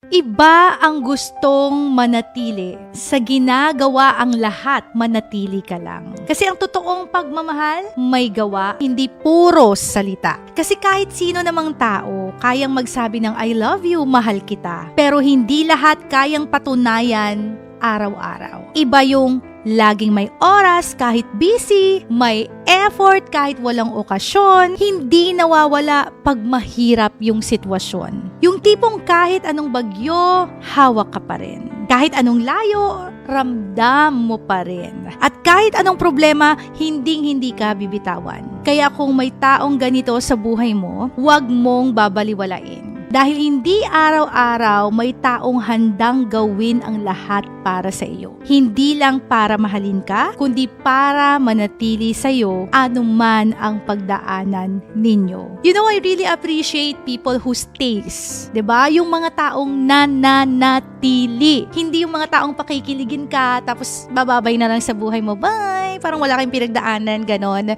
Iba ang gustong manatili. Sa ginagawa ang lahat, manatili ka lang. Kasi ang totoong pagmamahal, may gawa, hindi puro salita. Kasi kahit sino namang tao, kayang magsabi ng I love you, mahal kita. Pero hindi lahat kayang patunayan araw-araw. Iba yung laging may oras kahit busy, may effort kahit walang okasyon, hindi nawawala pag mahirap yung sitwasyon. Yung tipong kahit anong bagyo, hawak ka pa rin. Kahit anong layo, ramdam mo pa rin. At kahit anong problema, hindi ka bibitawan. Kaya kung may taong ganito sa buhay mo, huwag mong babaliwalain. Dahil hindi araw-araw may taong handang gawin ang lahat para sa iyo. Hindi lang para mahalin ka, kundi para manatili sa iyo anuman ang pagdaanan ninyo. You know, I really appreciate people who stays. 'Di ba? Yung mga taong nananatili. Hindi yung mga taong pakikiligin ka tapos bababay na lang sa buhay mo. Bye! Parang wala kayong pinagdaanan, ganon.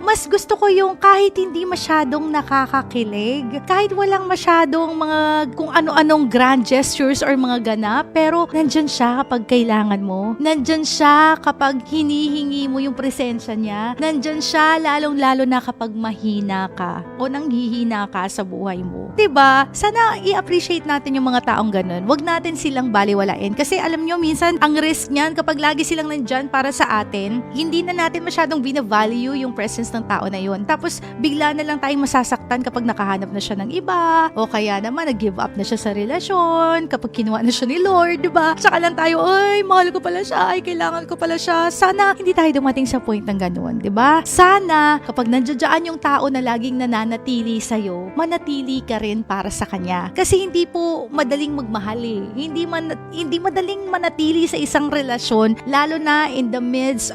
Mas gusto ko yung kahit hindi masyadong nakakakilig, kahit walang masyadong mga kung ano-anong grand gestures or mga ganap, pero nandyan siya kapag kailangan mo. Nandyan siya kapag hinihingi mo yung presensya niya. Nandyan siya lalong-lalo na kapag mahina ka o nanghihina ka sa buhay mo. 'Di ba? Sana i-appreciate natin yung mga taong ganun. Huwag natin silang baliwalain. Kasi alam nyo, minsan ang risk niyan kapag lagi silang nandyan para sa atin, hindi na natin masyadong binavalue yung presence ng tao na yun. Tapos, bigla na lang tayong masasaktan kapag nakahanap na siya ng iba, o kaya naman, nag-give up na siya sa relasyon, kapag kinuha na siya ni Lord, diba? Saka lang tayo, ay, mahal ko pala siya, ay, kailangan ko pala siya. Sana, hindi tayo dumating sa point ng ganun, diba? Sana, kapag nandiyan yung tao na laging nananatili sa'yo, manatili ka rin para sa kanya. Kasi hindi po madaling magmahal eh. Hindi madaling manatili sa isang relasyon, lalo na in the midst